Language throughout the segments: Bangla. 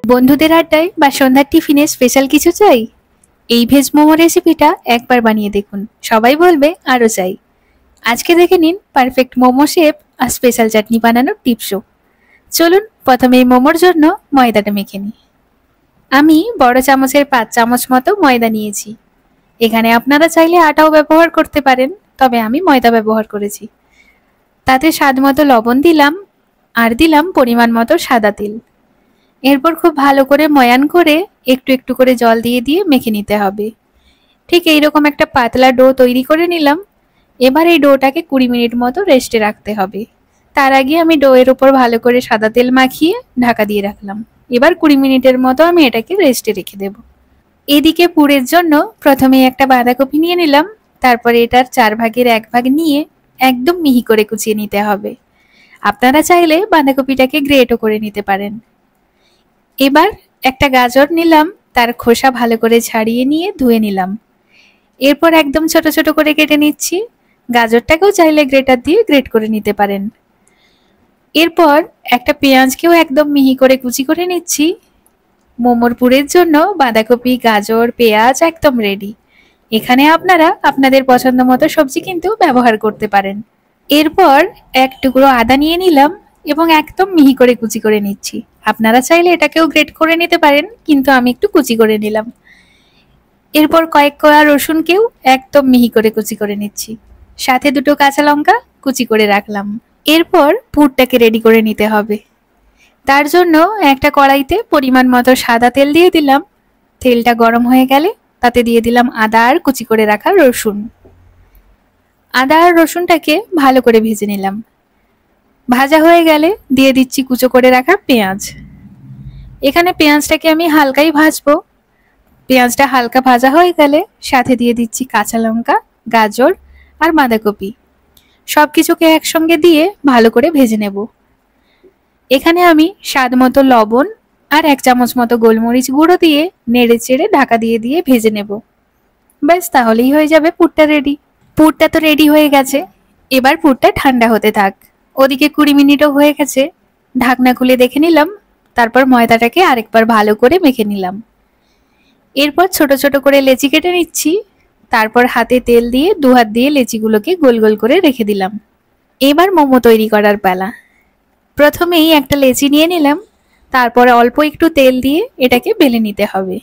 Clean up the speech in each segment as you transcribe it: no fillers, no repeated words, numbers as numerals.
বন্ধুদের আড্ডায় বা সন্ধ্যার টিফিনে স্পেশাল কিছু চাই? এই ভেজ মোমো রেসিপিটা একবার বানিয়ে দেখুন, সবাই বলবে আরও চাই। আজকে দেখে নিন পারফেক্ট মোমো শেপ আর স্পেশাল চাটনি বানানোর টিপসও। চলুন প্রথমে এই মোমোর জন্য ময়দাটা মেখে নিই। আমি বড় চামচের 5 চামচ মতো ময়দা নিয়েছি। এখানে আপনারা চাইলে আটাও ব্যবহার করতে পারেন, তবে আমি ময়দা ব্যবহার করেছি। তাতে স্বাদ মতো লবণ দিলাম আর দিলাম পরিমাণ মতো সাদা তেল। এরপর খুব ভালো করে ময়ান করে একটু একটু করে জল দিয়ে দিয়ে মেখে নিতে হবে। ঠিক এইরকম একটা পাতলা ডো তৈরি করে নিলাম। এবার এই ডোটাকে 20 মিনিট মতো রেস্টে রাখতে হবে। তার আগে আমি ডোয়ের উপর ভালো করে সাদা তেল মাখিয়ে ঢাকা দিয়ে রাখলাম। এবার 20 মিনিটের মতো আমি এটাকে রেস্টে রেখে দেব। এদিকে পুরের জন্য প্রথমে একটা বাঁধাকপি নিয়ে নিলাম। তারপরে এটার 4 ভাগের 1 ভাগ নিয়ে একদম মিহি করে কুচিয়ে নিতে হবে। আপনারা চাইলে বাঁধাকপিটাকে গ্রেটও করে নিতে পারেন। এবার একটা গাজর নিলাম, তার খোসা ভালো করে ছাড়িয়ে নিয়ে ধুয়ে নিলাম। এরপর একদম ছোট ছোট করে কেটে নিচ্ছি। গাজরটাকেও চাইলে গ্রেটার দিয়ে গ্রেট করে নিতে পারেন। এরপর একটা পেঁয়াজকেও একদম মিহি করে কুচি করে নিচ্ছি। মোমোর পুরের জন্য বাঁধাকপি, গাজর, পেঁয়াজ একদম রেডি। এখানে আপনারা আপনাদের পছন্দ মতো সবজি কিন্তু ব্যবহার করতে পারেন। এরপর এক টুকরো আদা নিয়ে নিলাম এবং একদম মিহি করে কুচি করে নিচ্ছি। আপনারা চাইলে এটাকেও গ্রেট করে নিতে পারেন, কিন্তু আমি একটু কুচি করে নিলাম। এরপর কয়েক কোয়া রসুনকেও একদম মিহি করে কুচি করে নিচ্ছি। সাথে দুটো কাঁচা লঙ্কা কুচি করে রাখলাম। এরপর পুরটাকে রেডি করে নিতে হবে। তার জন্য একটা কড়াইতে পরিমাণ মতো সাদা তেল দিয়ে দিলাম। তেলটা গরম হয়ে গেলে তাতে দিয়ে দিলাম আদা আর কুচি করে রাখা রসুন। আদা আর রসুনটাকে ভালো করে ভেজে নিলাম। ভাজা হয়ে গেলে দিয়ে দিচ্ছি কুচো করে রাখা পেঁয়াজ। এখানে পেঁয়াজটাকে আমি হালকাই ভাজবো। পেঁয়াজটা হালকা ভাজা হয়ে গেলে সাথে দিয়ে দিচ্ছি কাঁচা লঙ্কা, গাজর আর বাঁধাকপি। সব কিছুকে একসঙ্গে দিয়ে ভালো করে ভেজে নেব। এখানে আমি স্বাদ মতো লবণ আর 1 চামচ মতো গোলমরিচ গুঁড়ো দিয়ে নেড়ে চেড়ে ঢাকা দিয়ে দিয়ে ভেজে নেব। ব্যাস, তাহলেই হয়ে যাবে পুরটা রেডি। পুরটা তো রেডি হয়ে গেছে। এবার পুরটা ঠান্ডা হতে থাক। ওদিকে 20 মিনিটও হয়ে গেছে। ঢাকনা খুলে দেখে নিলাম। তারপর ময়দাটাকে আরেকবার ভালো করে মেখে নিলাম। এরপর ছোট ছোট করে লেচি কেটে নিচ্ছি। তারপর হাতে তেল দিয়ে 2 হাত দিয়ে লেচিগুলোকে গোল গোল করে রেখে দিলাম। এবার মোমো তৈরি করার পালা। প্রথমেই একটা লেচি নিয়ে নিলাম। তারপর অল্প একটু তেল দিয়ে এটাকে বেলে নিতে হবে।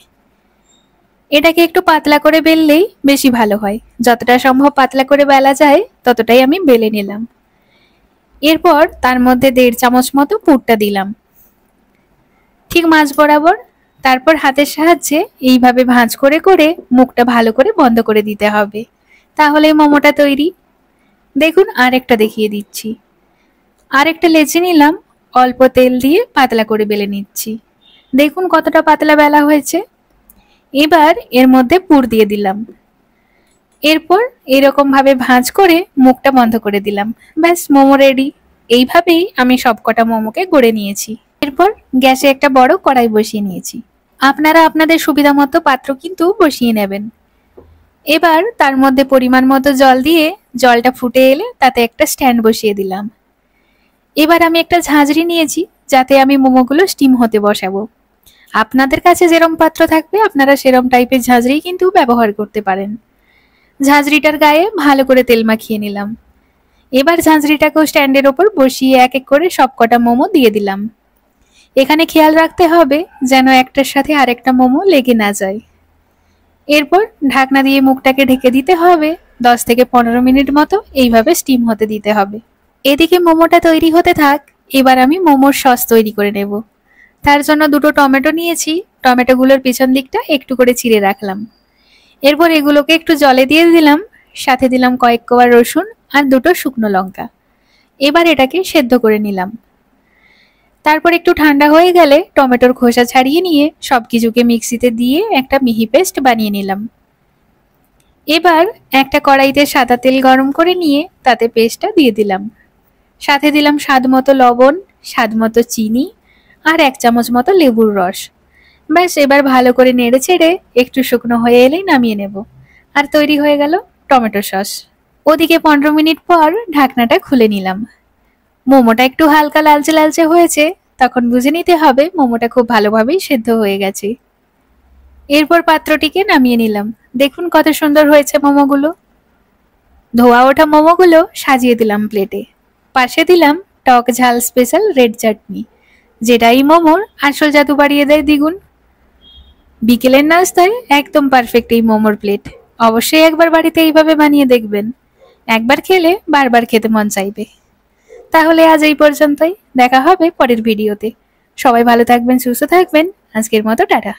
এটাকে একটু পাতলা করে বেললেই বেশি ভালো হয়। যতটা সম্ভব পাতলা করে বেলা যায় ততটাই আমি বেলে নিলাম। এরপর তার মধ্যে 1.5 চামচ মতো পুরটা দিলাম, ঠিক মাঝ বরাবর। তারপর হাতের সাহায্যে এইভাবে ভাঁজ করে করে মুখটা ভালো করে বন্ধ করে দিতে হবে। তাহলে মোমোটা তৈরি। দেখুন, আরেকটা দেখিয়ে দিচ্ছি। আরেকটা লেচি নিলাম, অল্প তেল দিয়ে পাতলা করে বেলে নিচ্ছি। দেখুন কতটা পাতলা বেলা হয়েছে। এবার এর মধ্যে পুর দিয়ে দিলাম। এরপর এরকম ভাবে ভাঁজ করে মুখটা বন্ধ করে দিলাম। ব্যাস, মোমো রেডি। এইভাবেই আমি সবকটা মোমোকে গড়ে নিয়েছি। এরপর গ্যাসে একটা বড় কড়াই বসিয়ে নিয়েছি। আপনারা আপনাদের সুবিধা মতো পাত্র কিন্তু বসিয়ে নেবেন। এবার তার মধ্যে পরিমাণ মতো জল দিয়ে জলটা ফুটে এলে তাতে একটা স্ট্যান্ড বসিয়ে দিলাম। এবার আমি একটা ঝাঁঝরি নিয়েছি, যাতে আমি মোমোগুলো স্টিম হতে বসাবো। আপনাদের কাছে যেরকম পাত্র থাকবে আপনারা সেরকম টাইপের ঝাঁঝরি কিন্তু ব্যবহার করতে পারেন। ঝাঁঝরিটার গায়ে ভালো করে তেল মাখিয়ে নিলাম। এবার ঝাঁঝরিটাকেও স্ট্যান্ডের ওপর বসিয়ে এক এক করে সবকটা মোমো দিয়ে দিলাম। এখানে খেয়াল রাখতে হবে যেন একটার সাথে আরেকটা মোমো লেগে না যায়। এরপর ঢাকনা দিয়ে মুখটাকে ঢেকে দিতে হবে। 10 থেকে 15 মিনিট মতো এইভাবে স্টিম হতে দিতে হবে। এদিকে মোমোটা তৈরি হতে থাক। এবার আমি মোমোর সস তৈরি করে নেব। তার জন্য দুটো টমেটো নিয়েছি। টমেটোগুলোর পিছন দিকটা একটু করে চিড়ে রাখলাম। এরপর এগুলোকে একটু জলে দিয়ে দিলাম। সাথে দিলাম কয়েক কোয়া রসুন আর দুটো শুকনো লঙ্কা। এবার এটাকে সেদ্ধ করে নিলাম। তারপর একটু ঠান্ডা হয়ে গেলে টমেটোর খোসা ছাড়িয়ে নিয়ে সবকিছুকে মিক্সিতে দিয়ে একটা মিহি পেস্ট বানিয়ে নিলাম। এবার একটা কড়াইতে সাদা তেল গরম করে নিয়ে তাতে পেস্টটা দিয়ে দিলাম। সাথে দিলাম স্বাদ মতো লবণ, স্বাদ মতো চিনি আর 1 চামচ মতো লেবুর রস। ব্যাস, এবার ভালো করে নেড়ে ছেড়ে একটু শুকনো হয়ে এলেই নামিয়ে নেব। আর তৈরি হয়ে গেল টমেটো সস। ওদিকে 15 মিনিট পর ঢাকনাটা খুলে নিলাম। মোমোটা একটু হালকা লালচে লালচে হয়েছে, তখন বুঝে নিতে হবে মোমোটা খুব ভালোভাবেই সেদ্ধ হয়ে গেছে। এরপর পাত্রটিকে নামিয়ে নিলাম। দেখুন কত সুন্দর হয়েছে মোমোগুলো। ধোয়া ওঠা মোমোগুলো সাজিয়ে দিলাম প্লেটে। পাশে দিলাম টক ঝাল স্পেশাল রেড চাটনি, যেটা এই মোমোর আসল জাদু বাড়িয়ে দেয় দ্বিগুণ। বিকেলের নাস্তায় একদম পারফেক্ট এই মোমোর প্লেট। অবশ্যই একবার বাড়িতে এইভাবে বানিয়ে দেখবেন। একবার খেলে বারবার খেতে মন চাইবে। তাহলে আজ এই পর্যন্তই। দেখা হবে পরের ভিডিওতে। সবাই ভালো থাকবেন, সুস্থ থাকবেন। আজকের মতো টাটা।